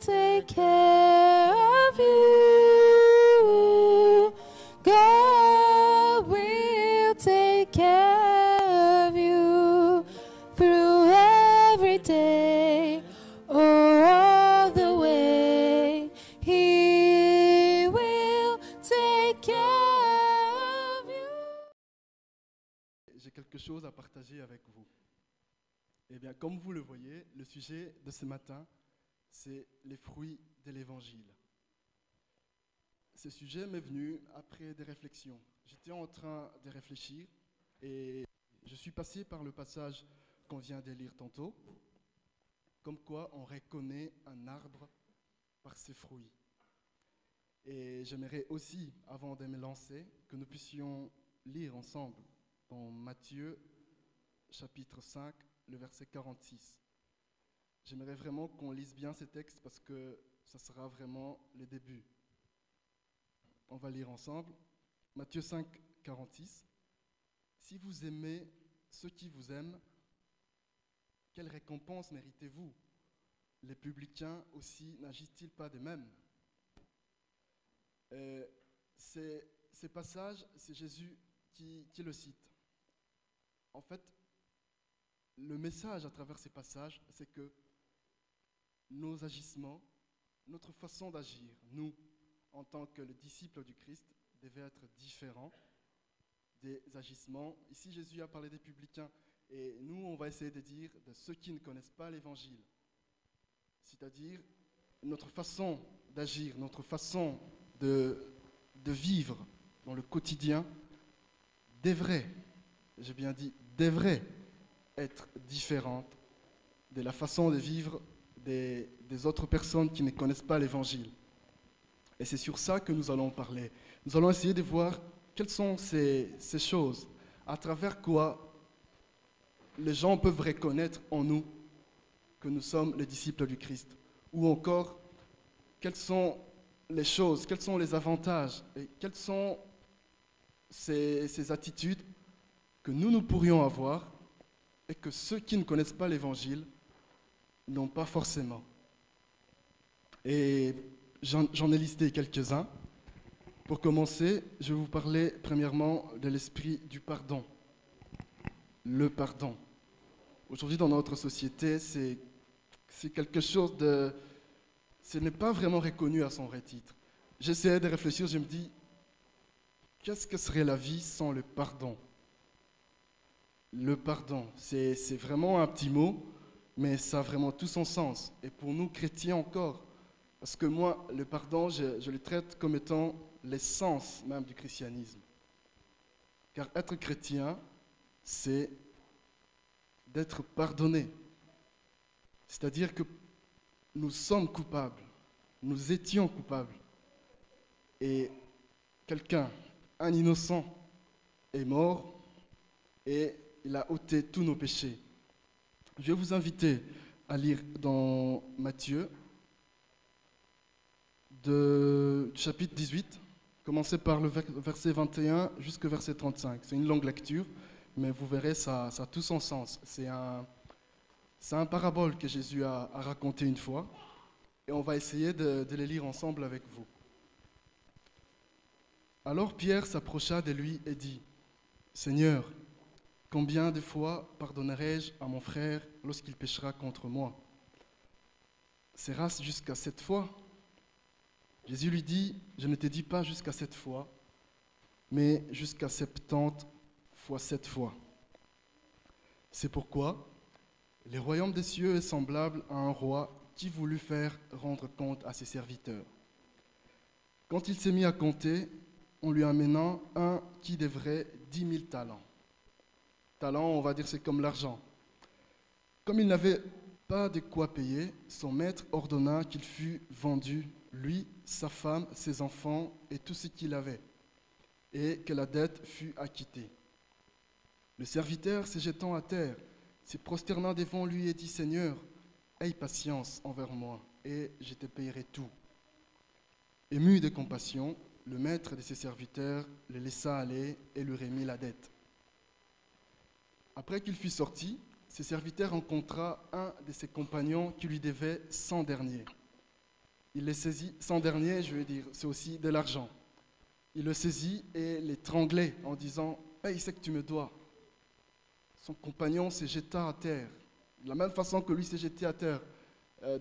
take care of you. God will take care of you through every day or all the way. He will take care of you. J'ai quelque chose à partager avec vous. Eh bien, comme vous le voyez, le sujet de ce matin, c'est les fruits de l'Évangile. Ce sujet m'est venu après des réflexions. J'étais en train de réfléchir et je suis passé par le passage qu'on vient de lire tantôt, comme quoi on reconnaît un arbre par ses fruits. Et j'aimerais aussi, avant de me lancer, que nous puissions lire ensemble dans Matthieu, chapitre 5, le verset 46. J'aimerais vraiment qu'on lise bien ces textes parce que ça sera vraiment le début. On va lire ensemble. Matthieu 5, 46. Si vous aimez ceux qui vous aiment, quelle récompense méritez-vous? Les publicains aussi n'agissent-ils pas de même? Ces passages, c'est Jésus qui le cite. En fait, le message à travers ces passages, c'est que nos agissements, notre façon d'agir, nous, en tant que les disciples du Christ, devait être différents des agissements. Ici, Jésus a parlé des publicains, et nous, on va essayer de dire de ceux qui ne connaissent pas l'Évangile. C'est-à-dire notre façon d'agir, notre façon de vivre dans le quotidien devrait, j'ai bien dit, devrait être différente de la façon de vivre des autres personnes qui ne connaissent pas l'Évangile. Et c'est sur ça que nous allons parler. Nous allons essayer de voir quelles sont ces choses, à travers quoi les gens peuvent reconnaître en nous que nous sommes les disciples du Christ. Ou encore, quelles sont les choses, quels sont les avantages, et quelles sont ces attitudes que nous pourrions avoir et que ceux qui ne connaissent pas l'Évangile n'ont pas forcément. Et j'en ai listé quelques-uns. Pour commencer, je vais vous parler premièrement de l'esprit du pardon. Le pardon. Aujourd'hui, dans notre société, c'est quelque chose de... Ce n'est pas vraiment reconnu à son vrai titre. J'essayais de réfléchir, je me dis, qu'est-ce que serait la vie sans le pardon? Le pardon, c'est vraiment un petit mot, mais ça a vraiment tout son sens. Et pour nous, chrétiens encore, parce que moi, le pardon, je le traite comme étant l'essence même du christianisme. Car être chrétien, c'est d'être pardonné. C'est-à-dire que nous sommes coupables, nous étions coupables. Et quelqu'un, un innocent, est mort et il a ôté tous nos péchés. Je vais vous inviter à lire dans Matthieu, chapitre 18, commencez par le verset 21 jusqu'au verset 35. C'est une longue lecture, mais vous verrez, ça a tout son sens. C'est un parabole que Jésus a raconté une fois, et on va essayer de les lire ensemble avec vous. Alors Pierre s'approcha de lui et dit, « Seigneur, combien de fois pardonnerai-je à mon frère lorsqu'il péchera contre moi? Sera-ce jusqu'à 7 fois? » Jésus lui dit, « Je ne te dis pas jusqu'à 7 fois, mais jusqu'à 70 fois 7 fois. C'est pourquoi le royaume des cieux est semblable à un roi qui voulut faire rendre compte à ses serviteurs. Quand il s'est mis à compter, on lui amena un qui devrait 10 000 talents. Talents, on va dire, c'est comme l'argent. Comme il n'avait pas de quoi payer, son maître ordonna qu'il fût vendu, lui, sa femme, ses enfants et tout ce qu'il avait, et que la dette fût acquittée. Le serviteur, se jetant à terre, se prosterna devant lui et dit, « Seigneur, aie patience envers moi, et je te payerai tout. » Ému de compassion, le maître de ses serviteurs le laissa aller et lui remit la dette. Après qu'il fut sorti, ses serviteurs rencontra un de ses compagnons qui lui devait 100 deniers. il les saisit. Son dernier, je veux dire, c'est aussi de l'argent. Il le saisit et l'étranglait en disant « Paye ce que tu me dois ». Son compagnon s'est jeté à terre, de la même façon que lui s'est jeté à terre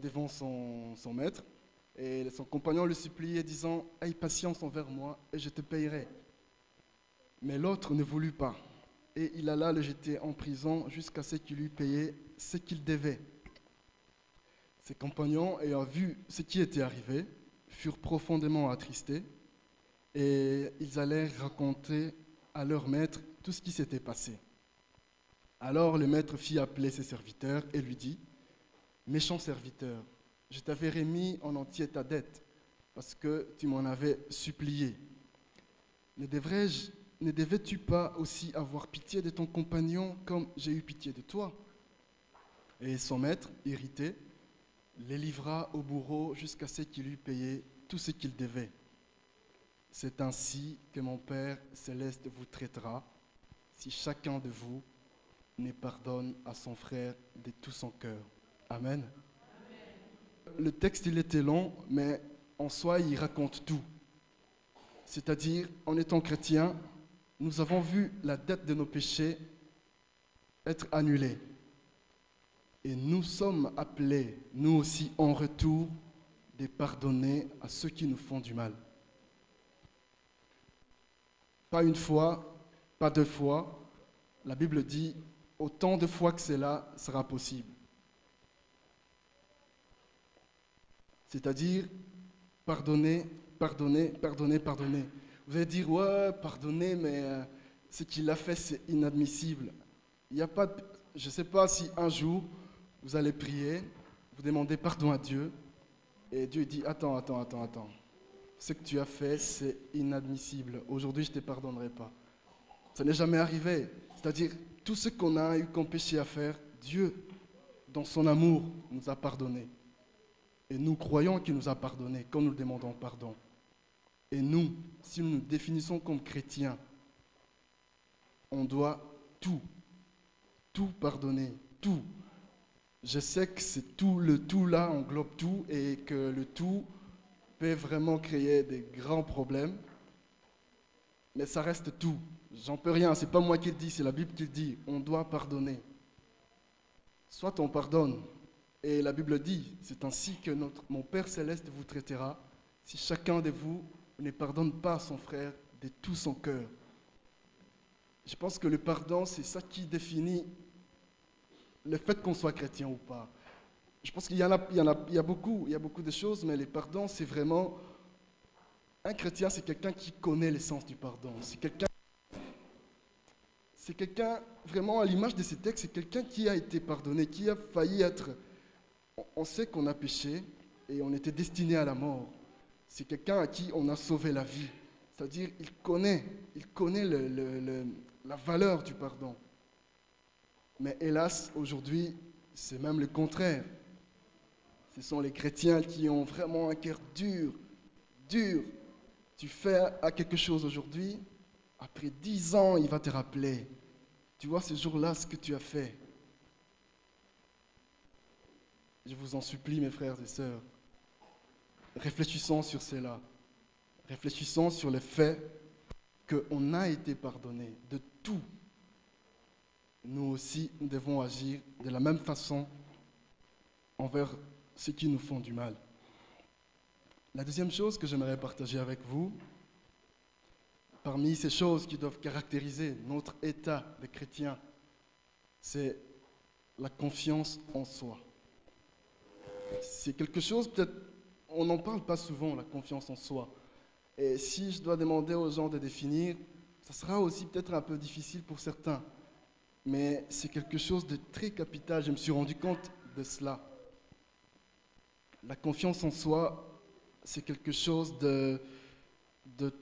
devant son maître. Et son compagnon le suppliait, disant « Aie patience envers moi et je te payerai ». Mais l'autre ne voulut pas. Et il alla le jeter en prison jusqu'à ce qu'il eût payé ce qu'il devait. Ses compagnons, ayant vu ce qui était arrivé, furent profondément attristés et ils allèrent raconter à leur maître tout ce qui s'était passé. Alors le maître fit appeler ses serviteurs et lui dit « Méchant serviteur, je t'avais remis en entier ta dette parce que tu m'en avais supplié. Ne devais-tu pas aussi avoir pitié de ton compagnon comme j'ai eu pitié de toi ?» Et son maître, irrité, les livra au bourreau jusqu'à ce qu'il eût payé tout ce qu'il devait. C'est ainsi que mon Père céleste vous traitera si chacun de vous ne pardonne à son frère de tout son cœur. Amen. Le texte, il était long, mais en soi, il raconte tout. C'est-à-dire, en étant chrétien, nous avons vu la dette de nos péchés être annulée. Et nous sommes appelés, nous aussi, en retour, de pardonner à ceux qui nous font du mal. Pas une fois, pas deux fois. La Bible dit, autant de fois que cela sera possible. C'est-à-dire, pardonner, pardonner, pardonner, pardonner. Vous allez dire, ouais, pardonner, mais ce qu'il a fait, c'est inadmissible. Il n'y a pas, je ne sais pas si un jour, vous allez prier, vous demandez pardon à Dieu, et Dieu dit, attends. Ce que tu as fait, c'est inadmissible. Aujourd'hui, je ne te pardonnerai pas. Ça n'est jamais arrivé. C'est-à-dire, tout ce qu'on a eu comme péché à faire, Dieu, dans son amour, nous a pardonné. Et nous croyons qu'il nous a pardonné quand nous demandons pardon. Et nous, si nous nous définissons comme chrétiens, on doit tout pardonner, tout. Je sais que c'est tout, le tout là englobe tout et que le tout peut vraiment créer des grands problèmes, mais ça reste tout. J'en peux rien, c'est pas moi qui le dis, c'est la Bible qui le dit. On doit pardonner. Soit on pardonne, et la Bible dit, c'est ainsi que mon Père Céleste vous traitera, si chacun de vous ne pardonne pas à son frère de tout son cœur. Je pense que le pardon, c'est ça qui définit le fait qu'on soit chrétien ou pas. Je pense qu'il y a beaucoup de choses, mais le pardon, c'est vraiment... Un chrétien, c'est quelqu'un qui connaît l'essence du pardon. C'est quelqu'un, vraiment à l'image de ces textes, c'est quelqu'un qui a été pardonné, qui a failli être... On sait qu'on a péché et on était destiné à la mort. C'est quelqu'un à qui on a sauvé la vie. C'est-à-dire, il connaît la valeur du pardon. Mais hélas, aujourd'hui, c'est même le contraire. Ce sont les chrétiens qui ont vraiment un cœur dur. Tu fais à quelque chose aujourd'hui, après 10 ans, il va te rappeler. Tu vois ce jour-là ce que tu as fait. Je vous en supplie, mes frères et sœurs, réfléchissons sur cela. Réfléchissons sur le fait qu'on a été pardonné de tout. Nous aussi, nous devons agir de la même façon envers ceux qui nous font du mal. La deuxième chose que j'aimerais partager avec vous, parmi ces choses qui doivent caractériser notre état de chrétien, c'est la confiance en soi. C'est quelque chose, peut-être, on n'en parle pas souvent, la confiance en soi. Et si je dois demander aux gens de définir, ça sera aussi peut-être un peu difficile pour certains. Mais c'est quelque chose de très capital, je me suis rendu compte de cela. La confiance en soi, c'est quelque chose de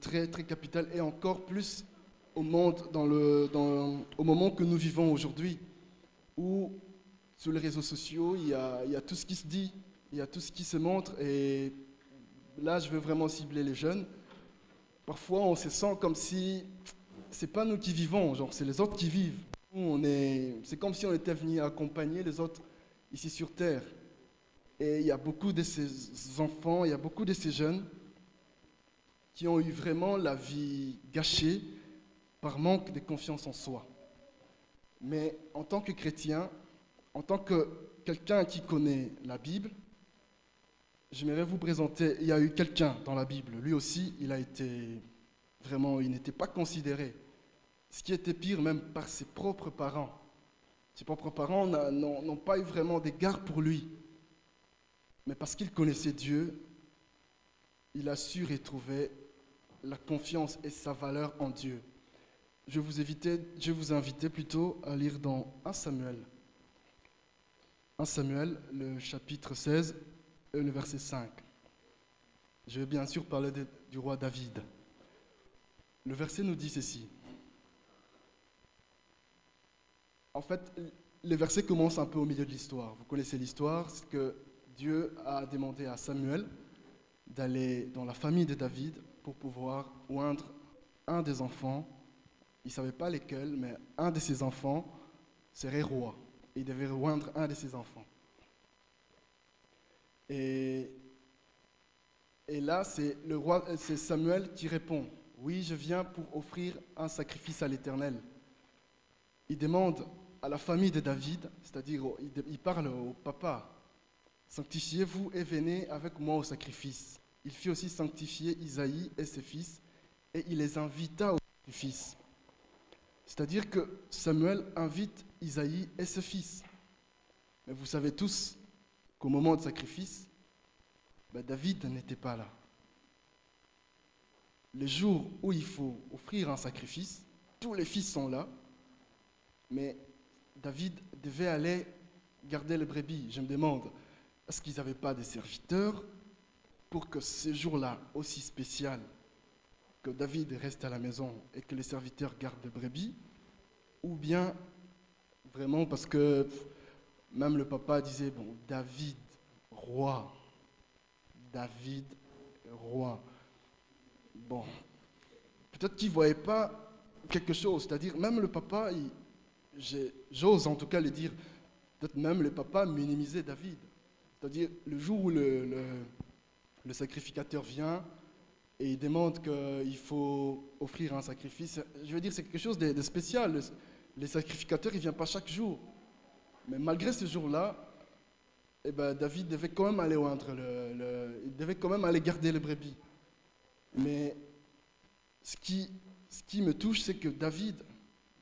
très, très capital, et encore plus au moment que nous vivons aujourd'hui, où sur les réseaux sociaux, il y a tout ce qui se dit, il y a tout ce qui se montre, et là, je veux vraiment cibler les jeunes. Parfois, on se sent comme si c'est pas nous qui vivons, genre c'est les autres qui vivent. C'est comme si on était venu accompagner les autres ici sur Terre. Et il y a beaucoup de ces enfants, il y a beaucoup de ces jeunes qui ont eu vraiment la vie gâchée par manque de confiance en soi. Mais en tant que chrétien, en tant que quelqu'un qui connaît la Bible, j'aimerais vous présenter, il y a eu quelqu'un dans la Bible, lui aussi, il a été vraiment, il n'était pas considéré. Ce qui était pire même par ses propres parents. Ses propres parents n'ont pas eu vraiment d'égard pour lui. Mais parce qu'il connaissait Dieu, il a su retrouver la confiance et sa valeur en Dieu. Je vous invitais plutôt à lire dans 1 Samuel. 1 Samuel, le chapitre 16 et le verset 5. Je vais bien sûr parler du roi David. Le verset nous dit ceci. En fait, le verset commence un peu au milieu de l'histoire. Vous connaissez l'histoire, c'est que Dieu a demandé à Samuel d'aller dans la famille de David pour pouvoir oindre un des enfants. Il ne savait pas lesquels, mais un de ses enfants serait roi. Il devait oindre un de ses enfants. Et là, c'est Samuel qui répond, « Oui, je viens pour offrir un sacrifice à l'Éternel. » Il demande à la famille de David, c'est-à-dire il parle au papa, « Sanctifiez-vous et venez avec moi au sacrifice. » Il fit aussi sanctifier Isaïe et ses fils, et il les invita au sacrifice. C'est-à-dire que Samuel invite Isaïe et ses fils. Mais vous savez tous qu'au moment du sacrifice, David n'était pas là. Le jour où il faut offrir un sacrifice, tous les fils sont là, mais David devait aller garder les brebis. Je me demande, est-ce qu'ils n'avaient pas des serviteurs pour que ce jour-là aussi spécial, que David reste à la maison et que les serviteurs gardent les brebis, ou bien vraiment parce que même le papa disait, bon, David, roi. David, roi. Bon, peut-être qu'il ne voyait pas quelque chose, c'est-à-dire même le papa, j'ose en tout cas le dire, peut-être même le papa minimisait David. C'est-à-dire le jour où le sacrificateur vient et il demande qu'il faut offrir un sacrifice, je veux dire c'est quelque chose de spécial. Les sacrificateurs, ils ne viennent pas chaque jour. Mais malgré ce jour-là, David devait quand même aller oindre il devait quand même aller garder les brebis. Mais ce qui me touche, c'est que David,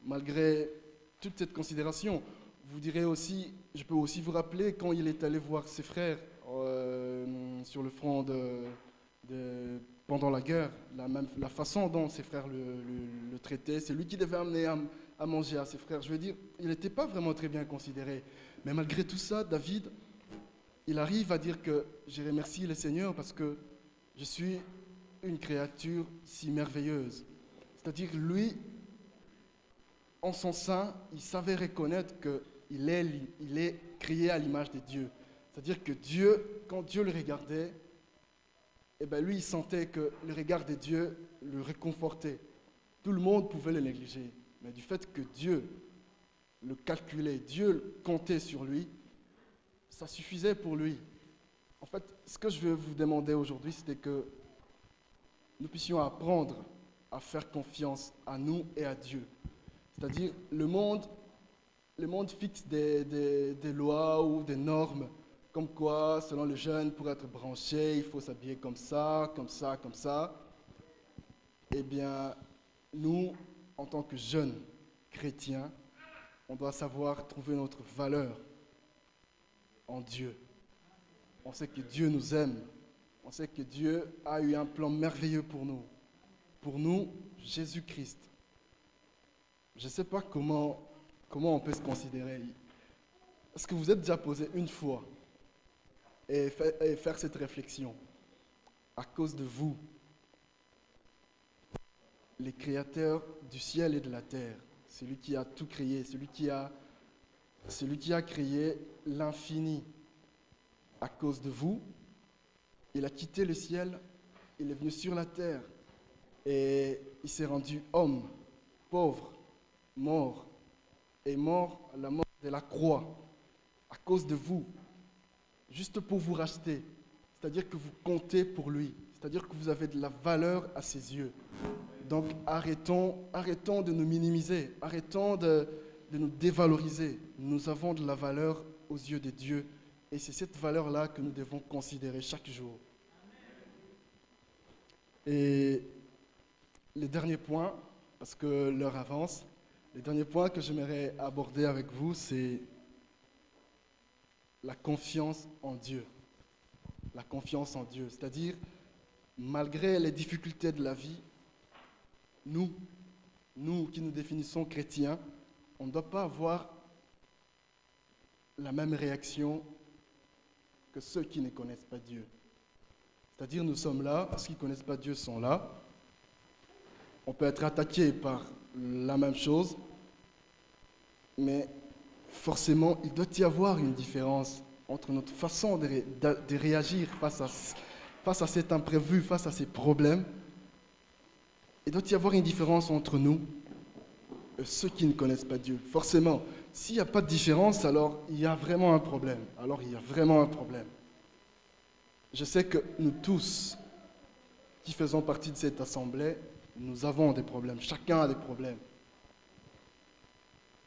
malgré toute cette considération, vous direz aussi, je peux aussi vous rappeler quand il est allé voir ses frères sur le front pendant la guerre, la façon dont ses frères le traitaient, c'est lui qui devait amener à manger à ses frères. Je veux dire, il n'était pas vraiment très bien considéré. Mais malgré tout ça, David, il arrive à dire que je remercie le Seigneur parce que je suis une créature si merveilleuse. C'est-à-dire, lui, en son sein, il savait reconnaître qu'il est créé à l'image de Dieu. C'est-à-dire que Dieu, quand Dieu le regardait, lui, il sentait que le regard de Dieu le réconfortait. Tout le monde pouvait le négliger, mais du fait que Dieu le calculait, Dieu comptait sur lui, ça suffisait pour lui. En fait, ce que je veux vous demander aujourd'hui, c'était que nous puissions apprendre à faire confiance à nous et à Dieu. C'est-à-dire, le monde fixe des lois ou des normes, comme quoi, selon le jeune, pour être branché, il faut s'habiller comme ça, comme ça, comme ça. Eh bien, nous, en tant que jeunes chrétiens, on doit savoir trouver notre valeur en Dieu. On sait que Dieu nous aime. On sait que Dieu a eu un plan merveilleux pour nous. Pour nous, Jésus-Christ. Je ne sais pas comment on peut se considérer. Est-ce que vous êtes déjà posé une fois et faire cette réflexion? À cause de vous, les créateurs du ciel et de la terre, celui qui a tout créé, celui qui a créé l'infini, à cause de vous, il a quitté le ciel, il est venu sur la terre et il s'est rendu homme, pauvre, mort, et mort à la mort de la croix, à cause de vous. juste pour vous racheter. C'est-à-dire que vous comptez pour lui. C'est-à-dire que vous avez de la valeur à ses yeux. Donc arrêtons de nous minimiser, arrêtons de nous dévaloriser. Nous avons de la valeur aux yeux de Dieu et c'est cette valeur-là que nous devons considérer chaque jour. Et le dernier point, parce que l'heure avance, le dernier point que j'aimerais aborder avec vous, c'est la confiance en Dieu. La confiance en Dieu, c'est-à-dire, malgré les difficultés de la vie, nous qui nous définissons chrétiens, on ne doit pas avoir la même réaction que ceux qui ne connaissent pas Dieu. C'est-à-dire, nous sommes là, ceux qui ne connaissent pas Dieu sont là. On peut être attaqué par la même chose, mais forcément, il doit y avoir une différence entre notre façon de réagir face à cet imprévu, face à ces problèmes. Il doit y avoir une différence entre nous et ceux qui ne connaissent pas Dieu. Forcément, s'il n'y a pas de différence, alors il y a vraiment un problème. Je sais que nous tous, qui faisons partie de cette assemblée, nous avons des problèmes. Chacun a des problèmes.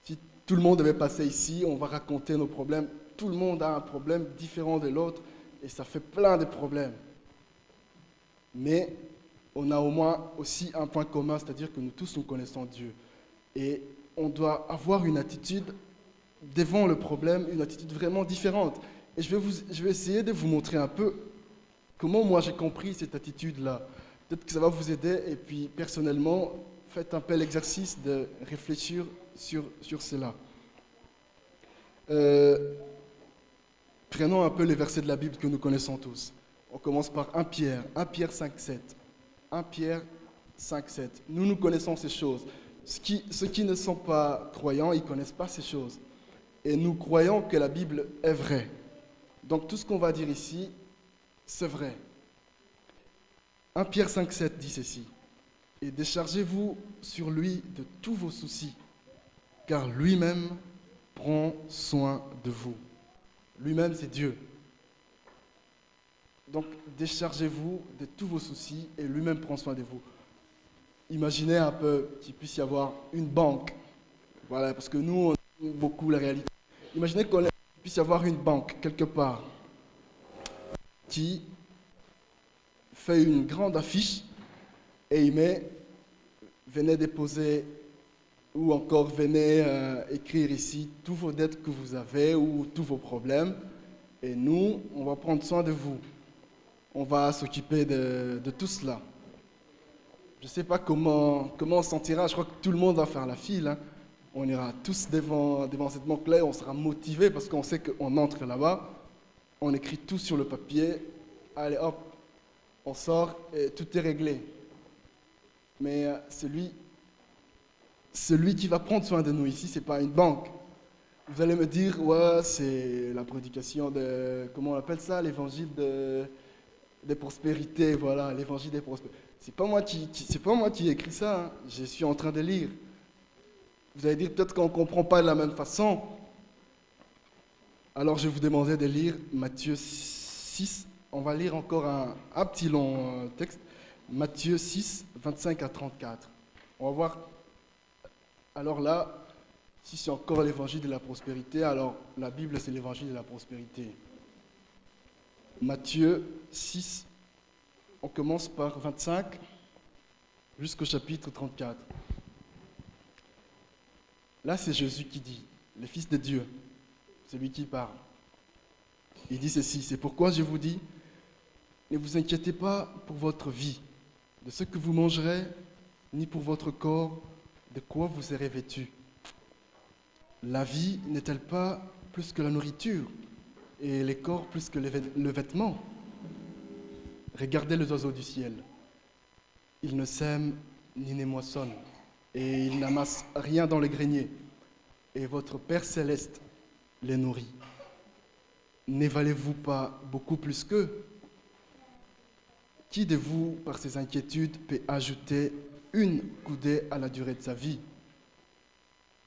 Si tout le monde devait passer ici, on va raconter nos problèmes. Tout le monde a un problème différent de l'autre et ça fait plein de problèmes. Mais on a au moins aussi un point commun, c'est-à-dire que nous tous, nous connaissons Dieu. Et on doit avoir une attitude devant le problème, une attitude vraiment différente. Et je vais essayer de vous montrer un peu comment moi j'ai compris cette attitude-là. Peut-être que ça va vous aider. Et puis, personnellement, faites un peu l'exercice de réfléchir sur cela. Prenons un peu les versets de la Bible que nous connaissons tous. On commence par 1 Pierre 5,7. 1 Pierre 5,7. Nous connaissons ces choses. Ceux qui ne sont pas croyants, ils ne connaissent pas ces choses. Et nous croyons que la Bible est vraie. Donc tout ce qu'on va dire ici, c'est vrai. 1 Pierre 5,7 dit ceci. Et déchargez-vous sur lui de tous vos soucis, car lui-même prend soin de vous. Lui-même, c'est Dieu. Donc, déchargez-vous de tous vos soucis et lui-même prend soin de vous. Imaginez un peu qu'il puisse y avoir une banque. Voilà, parce que nous, on aime beaucoup la réalité. Imaginez qu'il puisse y avoir une banque quelque part qui fait une grande affiche et il met « Venez déposer » ou encore « Venez écrire ici tous vos dettes que vous avez ou tous vos problèmes et nous, on va prendre soin de vous. On va s'occuper de tout cela. » Je ne sais pas comment on se sentira. Je crois que tout le monde va faire la file. Hein. On ira tous devant cette banque-là et on sera motivés parce qu'on sait qu'on entre là-bas. On écrit tout sur le papier. Allez, hop, on sort et tout est réglé. Mais celui qui va prendre soin de nous ici, ce n'est pas une banque. Vous allez me dire, ouais, c'est la prédication de, comment on appelle ça, l'évangile des prospérités, voilà, l'évangile des prospérités. C'est pas moi qui ai écrit ça, hein. Je suis en train de lire. Vous allez dire peut-être qu'on ne comprend pas de la même façon. Alors je vais vous demander de lire Matthieu 6. On va lire encore un petit long texte. Matthieu 6, 25 à 34. On va voir. Alors là, si c'est encore l'évangile de la prospérité, alors la Bible c'est l'évangile de la prospérité. Matthieu 6, on commence par 25 jusqu'au chapitre 34. Là, c'est Jésus qui dit, le Fils de Dieu, c'est lui qui parle. Il dit ceci, c'est pourquoi je vous dis, ne vous inquiétez pas pour votre vie, de ce que vous mangerez, ni pour votre corps, de quoi vous serez vêtus. La vie n'est-elle pas plus que la nourriture, et les corps plus que le vêtement? Regardez les oiseaux du ciel. Ils ne sèment ni ne moissonnent, et ils n'amassent rien dans les greniers. Et votre Père céleste les nourrit. Ne valez-vous pas beaucoup plus qu'eux? Qui de vous, par ses inquiétudes, peut ajouter une coudée à la durée de sa vie?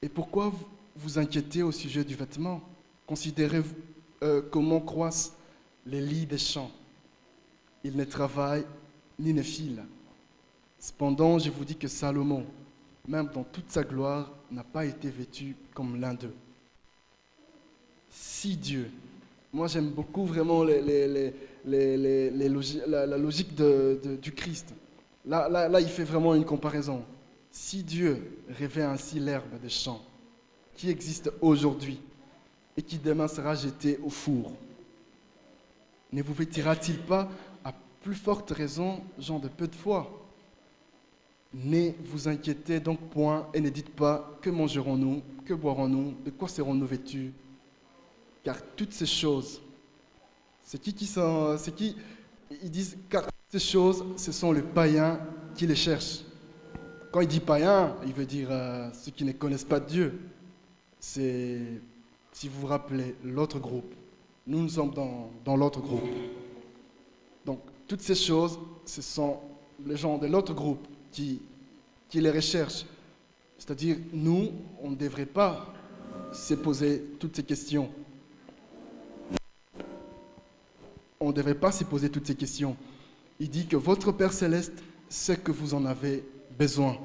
Et pourquoi vous inquiétez au sujet du vêtement? Considérez comment croissent les lits des champs. Ils ne travaillent ni ne filent. Cependant, je vous dis que Salomon, même dans toute sa gloire, n'a pas été vêtu comme l'un d'eux. Si Dieu, moi j'aime beaucoup vraiment la logique du Christ. Là, il fait vraiment une comparaison. Si Dieu revêt ainsi l'herbe des champs, qui existe aujourd'hui et qui demain sera jeté au four, ne vous vêtira-t-il pas à plus forte raison, gens de peu de foi? Ne vous inquiétez donc point et ne dites pas que mangerons-nous, que boirons-nous, de quoi serons-nous vêtus? Car toutes ces choses, ils disent car toutes ces choses, ce sont les païens qui les cherchent. Quand il dit païens, il veut dire ceux qui ne connaissent pas Dieu. C'est, si vous vous rappelez, l'autre groupe. Nous sommes dans l'autre groupe. Donc, toutes ces choses, ce sont les gens de l'autre groupe qui les recherchent. C'est-à-dire, nous, on ne devrait pas se poser toutes ces questions. On ne devrait pas se poser toutes ces questions. Il dit que votre Père Céleste sait que vous en avez besoin.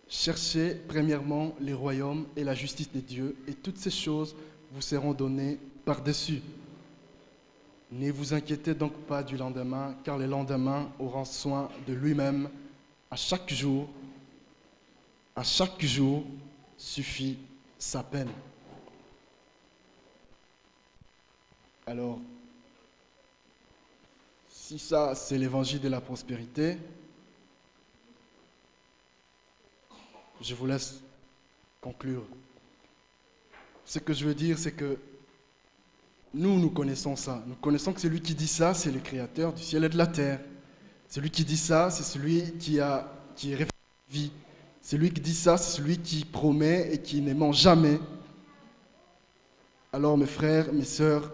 Cherchez premièrement les royaumes et la justice de Dieu, et toutes ces choses vous seront données par-dessus. Ne vous inquiétez donc pas du lendemain, car le lendemain aura soin de lui-même. À chaque jour suffit sa peine. Alors, si ça, c'est l'évangile de la prospérité, je vous laisse conclure. Ce que je veux dire, c'est que nous connaissons ça. Nous connaissons que celui qui dit ça, c'est le Créateur du ciel et de la terre. Celui qui dit ça, c'est celui qui est vie. Celui qui dit ça, c'est celui qui promet et qui ne ment jamais. Alors, mes frères, mes sœurs,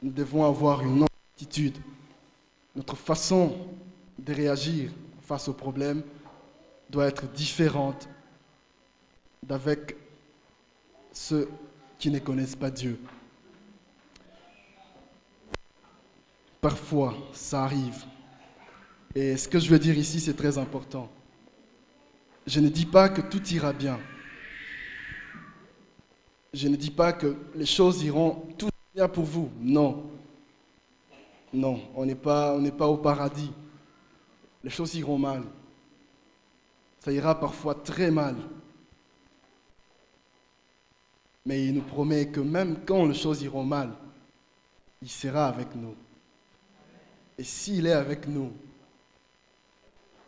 nous devons avoir une autre attitude. Notre façon de réagir face aux problèmes doit être différente d'avec ceux qui ne connaissent pas Dieu. Parfois, ça arrive. Et ce que je veux dire ici, c'est très important. Je ne dis pas que tout ira bien. Je ne dis pas que les choses iront tout bien pour vous. Non. Non, on n'est pas au paradis. Les choses iront mal. Ça ira parfois très mal. Mais il nous promet que même quand les choses iront mal, il sera avec nous. Et s'il est avec nous,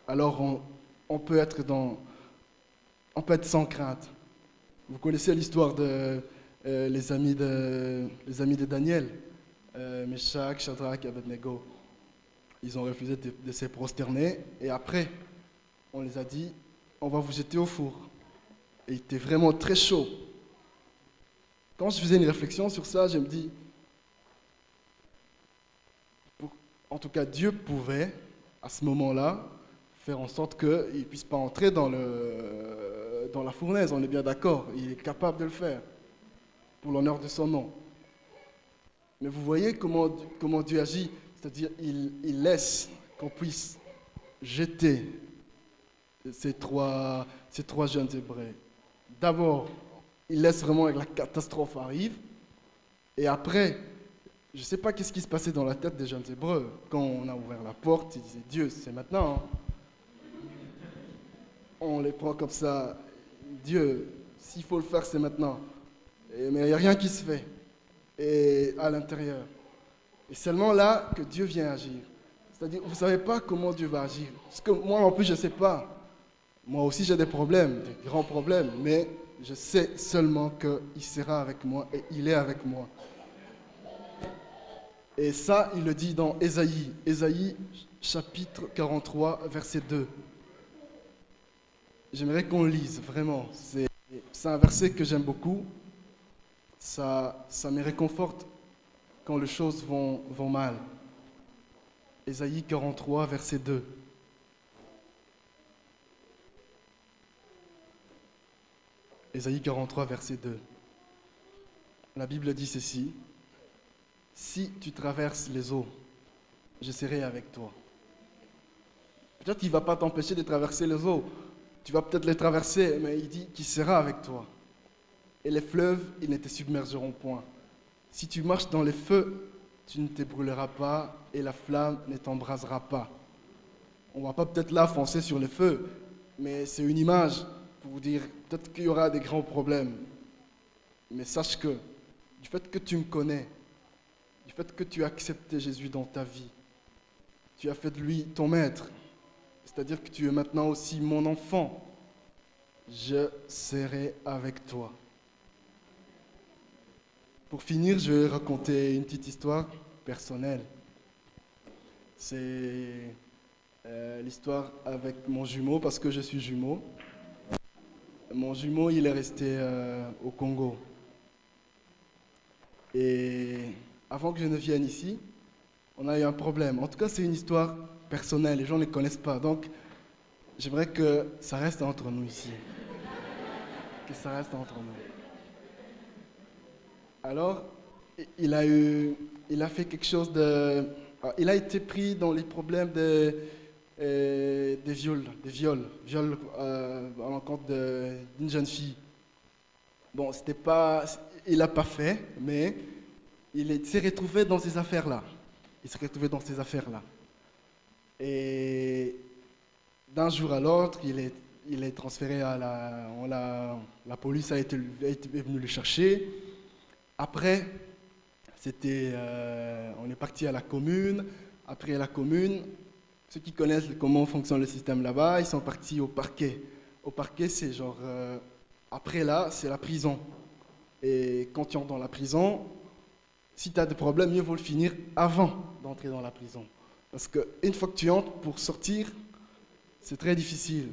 alors on peut être sans crainte. Vous connaissez l'histoire les amis de Daniel, Meshach, Shadrach et Abednego. Ils ont refusé de se prosterner et après, on les a dit, on va vous jeter au four. Et il était vraiment très chaud. Quand je faisais une réflexion sur ça, je me dis, en tout cas, Dieu pouvait, à ce moment-là, faire en sorte qu'il ne puisse pas entrer dans la fournaise, on est bien d'accord. Il est capable de le faire, pour l'honneur de son nom. Mais vous voyez comment Dieu agit, c'est-à-dire il laisse qu'on puisse jeter ces trois jeunes Hébreux. D'abord, il laisse vraiment que la catastrophe arrive, et après, je ne sais pas qu'est-ce qui se passait dans la tête des jeunes Hébreux. Quand on a ouvert la porte, ils disaient, Dieu, c'est maintenant. On les prend comme ça. Dieu, s'il faut le faire, c'est maintenant. Mais il n'y a rien qui se fait. Et à l'intérieur. Et seulement là que Dieu vient agir. C'est-à-dire, vous ne savez pas comment Dieu va agir. Parce que moi, en plus, je ne sais pas. Moi aussi, j'ai des problèmes, des grands problèmes. Mais je sais seulement qu'il sera avec moi et il est avec moi. Et ça, il le dit dans Ésaïe. Ésaïe, chapitre 43, verset 2. J'aimerais qu'on le lise, vraiment. C'est un verset que j'aime beaucoup. Ça me réconforte quand les choses vont mal. Ésaïe 43, verset 2. Ésaïe 43, verset 2. La Bible dit ceci. si tu traverses les eaux, je serai avec toi. Peut-être qu'il ne va pas t'empêcher de traverser les eaux. Tu vas peut-être les traverser, mais il dit qu'il sera avec toi. Et les fleuves, ils ne te submergeront point. Si tu marches dans les feux, tu ne te brûleras pas et la flamme ne t'embrasera pas. On ne va pas peut-être là foncer sur les feux, mais c'est une image pour dire peut-être qu'il y aura des grands problèmes. Mais sache que du fait que tu me connais, du fait que tu as accepté Jésus dans ta vie, tu as fait de lui ton maître, c'est-à-dire que tu es maintenant aussi mon enfant, je serai avec toi. Pour finir, je vais raconter une petite histoire personnelle. C'est l'histoire avec mon jumeau, parce que je suis jumeau. Mon jumeau, il est resté au Congo. Et avant que je ne vienne ici, on a eu un problème. En tout cas, c'est une histoire personnelle, les gens ne les connaissent pas. Donc, j'aimerais que ça reste entre nous ici. Que ça reste entre nous. Alors, il a fait quelque chose de... Il a été pris dans les problèmes des viols à l'encontre d'une jeune fille. Bon, c'était pas... Il l'a pas fait, mais il s'est retrouvé dans ces affaires-là. Et d'un jour à l'autre, il est transféré à la police est venue le chercher. Après, on est parti à la commune. Après la commune, ceux qui connaissent comment fonctionne le système là-bas, ils sont partis au parquet. Au parquet, c'est genre... après là, c'est la prison. Et quand tu entres dans la prison, si tu as des problèmes, mieux vaut le finir avant d'entrer dans la prison. Parce qu'une fois que tu entres, pour sortir, c'est très difficile.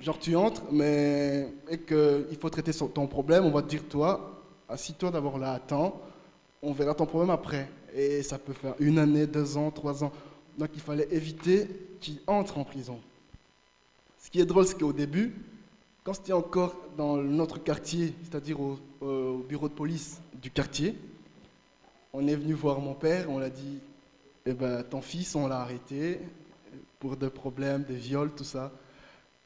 Genre tu entres, mais et qu'il faut traiter ton problème, on va te dire toi, assis-toi d'abord là, attends, on verra ton problème après. Et ça peut faire 1 année, 2 ans, 3 ans. Donc il fallait éviter qu'il entre en prison. Ce qui est drôle, c'est qu'au début, quand c'était encore dans notre quartier, c'est-à-dire au bureau de police du quartier, on est venu voir mon père, on l'a dit, eh ben, ton fils, on l'a arrêté pour des problèmes, des viols, tout ça.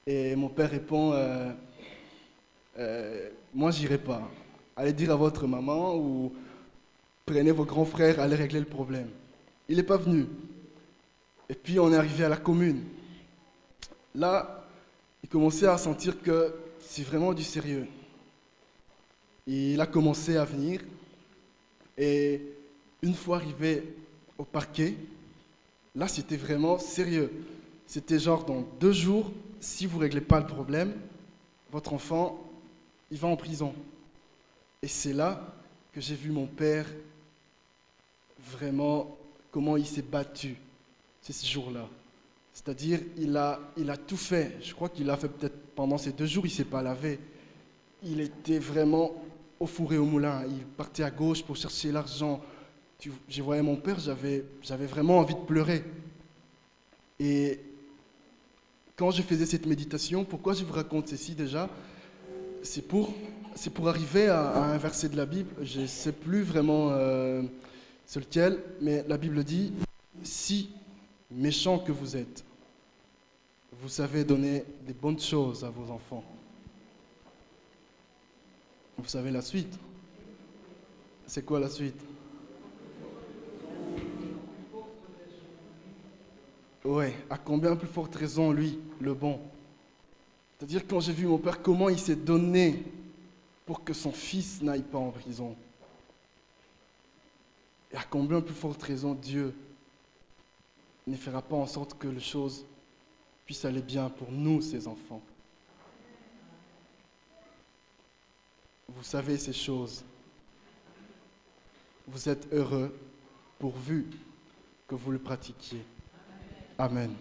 Et mon père répond, moi, j'irai pas. Allez dire à votre maman ou prenez vos grands frères, allez régler le problème. Il n'est pas venu. Et puis, on est arrivé à la commune. Là, il commençait à sentir que c'est vraiment du sérieux. Il a commencé à venir. Et une fois arrivé au parquet, là, c'était vraiment sérieux. C'était genre, dans 2 jours, si vous ne réglez pas le problème, votre enfant, il va en prison. Et c'est là que j'ai vu mon père vraiment, comment il s'est battu, c'est ce jour-là. C'est-à-dire, il a tout fait. Je crois qu'il a fait peut-être pendant ces 2 jours, il ne s'est pas lavé. Il était vraiment au four et au moulin. Il partait à gauche pour chercher l'argent. Je voyais mon père, j'avais vraiment envie de pleurer. Et quand je faisais cette méditation, pourquoi je vous raconte ceci déjà? C'est pour arriver à un verset de la Bible. Je ne sais plus vraiment c'est lequel, mais la Bible dit « Si méchants que vous êtes, vous savez donner des bonnes choses à vos enfants. » Vous savez la suite? C'est quoi la suite? Ouais, à combien plus forte raison, lui, le bon? C'est-à-dire, quand j'ai vu mon père, comment il s'est donné pour que son fils n'aille pas en prison. Et à combien plus forte raison, Dieu ne fera pas en sorte que les choses puissent aller bien pour nous, ses enfants. Vous savez ces choses. Vous êtes heureux pourvu que vous le pratiquiez. Amen.